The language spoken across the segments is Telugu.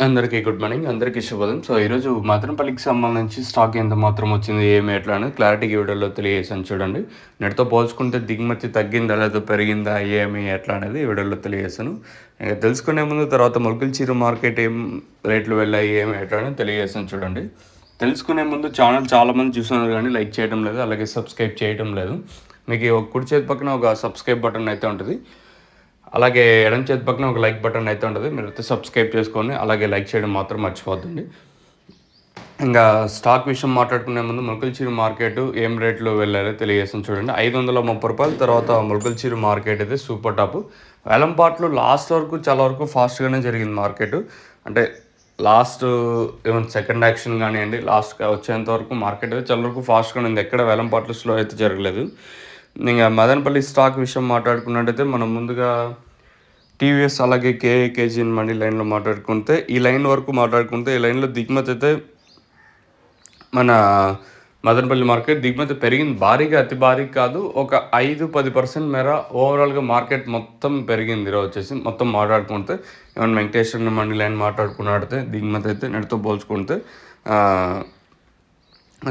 అందరికీ గుడ్ మార్నింగ్. అందరికీ శుభోదయం. సో, ఈరోజు మదనపల్లికి సంబంధించి స్టాక్ ఎంత మాత్రం వచ్చింది, ఏమి, ఎట్లా అనేది క్లారిటీగా ఈ వీడియోలో తెలియజేశాను చూడండి. నేటితో పోల్చుకుంటే దిగుమతి తగ్గిందా లేదా పెరిగిందా, ఏమి, ఎట్లా అనేది ఈ వీడియోలో తెలియజేశాను. ఇంక తెలుసుకునే ముందు తర్వాత మొలకల్చీరు మార్కెట్ ఏం రేట్లు వెళ్ళాయి, ఏమి, ఎట్లా అనేది తెలియజేశాను చూడండి. తెలుసుకునే ముందు ఛానల్ చాలామంది చూస్తున్నారు కానీ లైక్ చేయడం లేదు, అలాగే సబ్స్క్రైబ్ చేయడం లేదు. మీకు ఒక కుడి చేతి పక్కన ఒక సబ్స్క్రైబ్ బటన్ అయితే ఉంటుంది, అలాగే ఎడమ చేతి పక్కన ఒక లైక్ బటన్ అయితే ఉంటుంది. మీరైతే సబ్స్క్రైబ్ చేసుకొని అలాగే లైక్ చేయడం మాత్రం మర్చిపోద్దండి. ఇంకా స్టాక్ విషయం మాట్లాడుకునే ముందు మొలకల్చీరు మార్కెట్ ఏం రేట్లో వెళ్ళారో తెలియజేస్తాను చూడండి. 530 రూపాయల తర్వాత మొలకల్చీరు మార్కెట్ అయితే సూపర్ టాప్. వేలంపాట్లు లాస్ట్ వరకు చాలా వరకు ఫాస్ట్గానే జరిగింది మార్కెట్. అంటే లాస్ట్ ఈవెన్ సెకండ్ యాక్షన్ కానివ్వండి, లాస్ట్ వచ్చేంత వరకు మార్కెట్ అయితే చాలా వరకు ఫాస్ట్గానే ఉంది. ఎక్కడ వేలంపాట్లు స్లో అయితే జరగలేదు. ఇంకా మదనపల్లి స్టాక్ విషయం మాట్లాడుకున్నట్టయితే మనం ముందుగా టీవీఎస్ అలాగే కేజీఎన్ మనీ లైన్లో మాట్లాడుకుంటే ఈ లైన్ వరకు మాట్లాడుకుంటే ఈ లైన్లో దిగుమతి అయితే మన మదనపల్లి మార్కెట్ దిగుమతి పెరిగింది. భారీగా అతి భారీ కాదు, ఒక 5-10% మేర ఓవరాల్గా మార్కెట్ మొత్తం పెరిగింది. ఈరోజు వచ్చేసి మొత్తం మాట్లాడుకుంటే ఏమన్నా వెంకటేశ్వర మనీ లైన్ మాట్లాడుకున్నట్టయితే దిగుమతి అయితే నెలతో పోల్చుకుంటే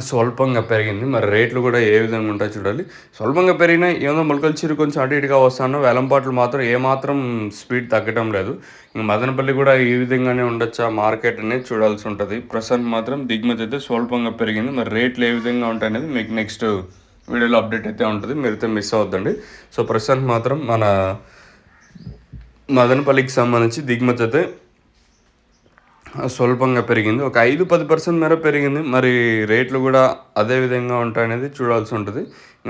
స్వల్పంగా పెరిగింది. మరి రేట్లు కూడా ఏ విధంగా ఉంటాయో చూడాలి. స్వల్పంగా పెరిగినాయి, ఏదో మొలకల్చీరు కొంచెం అటు ఇటుగా వస్తాను. వేలంపాట్లు మాత్రం ఏమాత్రం స్పీడ్ తగ్గడం లేదు. ఇంక మదనపల్లి కూడా ఈ విధంగానే ఉండొచ్చా మార్కెట్ అనేది చూడాల్సి ఉంటుంది. ప్రస్తుతం మాత్రం దిగుమతి అయితే స్వల్పంగా పెరిగింది. మరి రేట్లు ఏ విధంగా ఉంటాయి అనేది మీకు నెక్స్ట్ వీడియోలో అప్డేట్ అయితే ఉంటుంది, మీరైతే మిస్ అవద్దండి. సో ప్రస్తుతానికి మాత్రం మన మదనపల్లికి సంబంధించి దిగుమతి అయితే స్వల్పంగా పెరిగింది, ఒక 5-10% మేర పెరిగింది. మరి రేట్లు కూడా అదే విధంగా ఉంటాయనేది చూడాల్సి ఉంటుంది.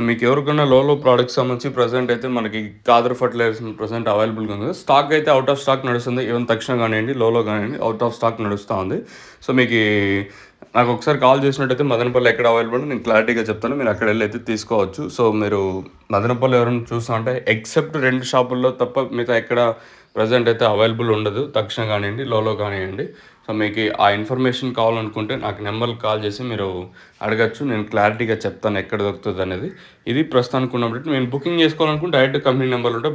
మీకు ఎవరికైనా లో ప్రోడక్ట్స్ సంబంధించి ప్రజెంట్ అయితే మనకి కాదర్ ఫర్టిలైజర్స్ ప్రజెంట్ అవైలబుల్గా ఉంది. స్టాక్ అయితే అవుట్ ఆఫ్ స్టాక్ నడుస్తుంది. ఈవెన్ తక్షణ కానివ్వండి, లోలో కానివ్వండి, అవుట్ ఆఫ్ స్టాక్ నడుస్తూ ఉంది. సో మీకు నాకు ఒకసారి కాల్ చేసినట్టయితే మదనపల్లి ఎక్కడ అవైలబుల్ నేను క్లారిటీగా చెప్తాను, మీరు అక్కడ వెళ్ళి అయితే తీసుకోవచ్చు. సో మీరు మదనపల్లి ఎవరైనా చూస్తూ ఉంటే ఎక్సెప్ట్ 2 షాపుల్లో తప్ప మిగతా ఎక్కడ ప్రజెంట్ అయితే అవైలబుల్ ఉండదు, తక్షణ కానివ్వండి, లోలో కానివ్వండి. సో మీకు ఆ ఇన్ఫర్మేషన్ కావాలనుకుంటే నాకు నెంబర్కి కాల్ చేసి మీరు అడగచ్చు, నేను క్లారిటీగా చెప్తాను ఎక్కడ దొరుకుతుంది అనేది. ఇది ప్రస్తుతానికి ఉన్నప్పుడు నేను బుకింగ్ చేసుకోవాలనుకుంటే డైరెక్ట్ కంపెనీ నెంబర్లు ఉంటే